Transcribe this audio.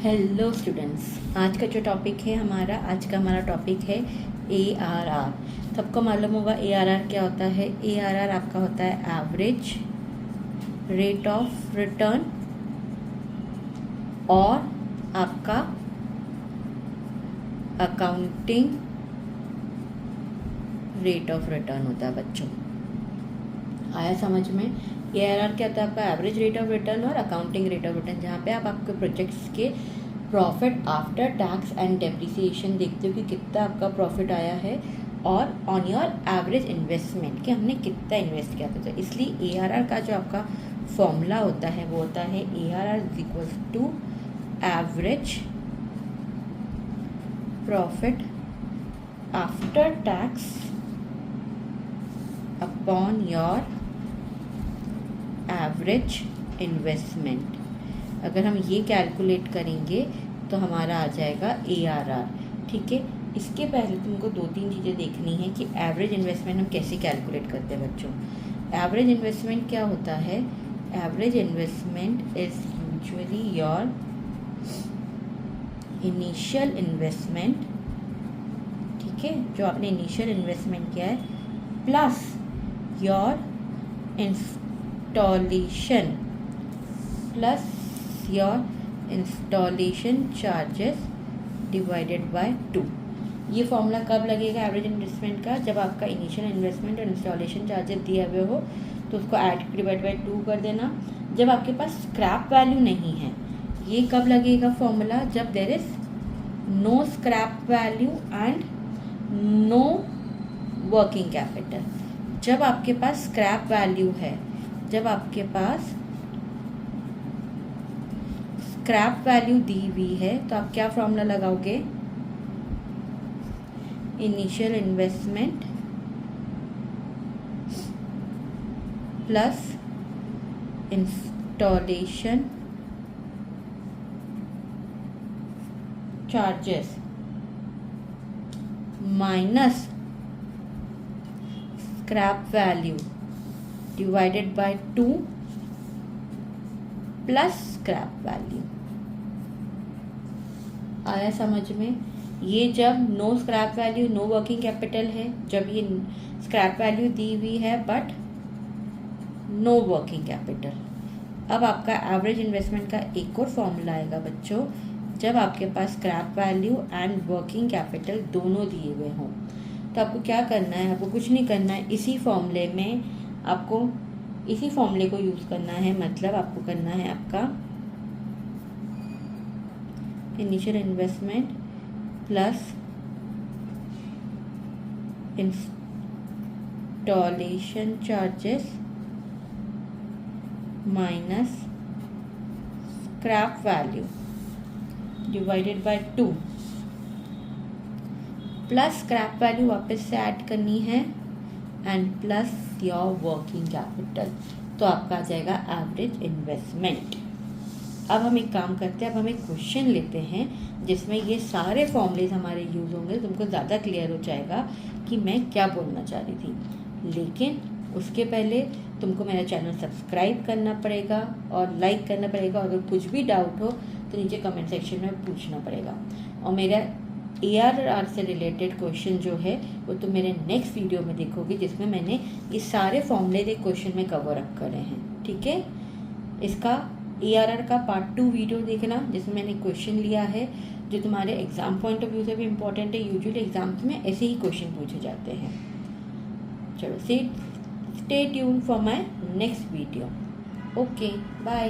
Hello students, आज का जो टॉपिक है हमारा टॉपिक है ARR। सबको मालूम होगा ARR क्या होता है। ARR आपका होता है एवरेज रेट ऑफ रिटर्न और आपका अकाउंटिंग रेट ऑफ रिटर्न होता है। बच्चों आया समझ में? ARR क्या होता है? आपका एवरेज रेट ऑफ रिटर्न और अकाउंटिंग रेट ऑफ रिटर्न, जहाँ पे आप आपके प्रोजेक्ट्स के profit after tax and depreciation देखते हो कि कितना आपका प्रॉफिट आया है और ऑन योर एवरेज इन्वेस्टमेंट कि हमने कितना इन्वेस्ट किया था। तो इसलिए ARR का जो आपका फॉर्मूला होता है वो होता है ARR is equals to average profit after tax upon your average investment. अगर हम ये कैलकुलेट करेंगे तो हमारा आ जाएगा ARR। ठीक है, इसके पहले तुमको 2-3 चीज़ें देखनी है कि एवरेज इन्वेस्टमेंट हम कैसे कैलकुलेट करते हैं। बच्चों एवरेज इन्वेस्टमेंट क्या होता है? Average investment is usually your initial investment, ठीक है, जो आपने इनिशियल इन्वेस्टमेंट किया है, plus your installation charges divided by 2। ये फॉर्मूला कब लगेगा एवरेज इन्वेस्टमेंट का? जब आपका इनिशियल इन्वेस्टमेंट और इंस्टॉलेशन चार्जेस दिए हुए हो तो उसको ऐड डिवाइड बाय 2 कर देना। जब आपके पास स्क्रैप वैल्यू नहीं है, ये कब लगेगा फॉर्मूला? जब there is no scrap value and no working capital. जब आपके पास स्क्रैप वैल्यू है, जब आपके पास स्क्रैप वैल्यू दी हुई है तो आप क्या फॉर्मूला लगाओगे? Initial investment plus installation charges minus scrap value divided by 2 plus scrap value. आया समझ में? ये जब no scrap value no working capital है, जब ये स्क्रैप वैल्यू दी हुई है बट नो वर्किंग कैपिटल। अब आपका एवरेज इन्वेस्टमेंट का एक और फॉर्मूला आएगा बच्चों, जब आपके पास scrap value and working capital दोनों दिए हुए हों। तो आपको क्या करना है? आपको कुछ नहीं करना है, इसी फॉर्मूले को यूज़ करना है। मतलब आपको करना है आपका initial investment plus installation charges minus scrap value divided by 2 plus scrap value वापस से ऐड करनी है and plus your working capital. तो आपका आ जाएगा एवरेज इन्वेस्टमेंट। अब हम एक काम करते हैं, अब हम एक क्वेश्चन लेते हैं जिसमें ये सारे फॉर्मूलेज हमारे यूज़ होंगे। तुमको ज़्यादा क्लियर हो जाएगा कि मैं क्या बोलना चाह रही थी। लेकिन उसके पहले तुमको मेरा चैनल सब्सक्राइब करना पड़ेगा और लाइक करना पड़ेगा। और अगर कुछ भी डाउट हो तो नीचे कमेंट सेक्शन में पूछना पड़ेगा। और मेरा ARR से रिलेटेड क्वेश्चन जो है वो तुम मेरे नेक्स्ट वीडियो में देखोगे, जिसमें मैंने ये सारे फॉर्मूले एक क्वेश्चन में कवर अप करे हैं। ठीक है, इसका ARR का पार्ट 2 वीडियो देखना, जिसमें मैंने क्वेश्चन लिया है जो तुम्हारे एग्जाम पॉइंट ऑफ व्यू से भी इम्पोर्टेंट है। यूजुअली एग्जाम्स में ऐसे ही क्वेश्चन पूछे जाते हैं। चलो stay tune for my next video. Okay bye.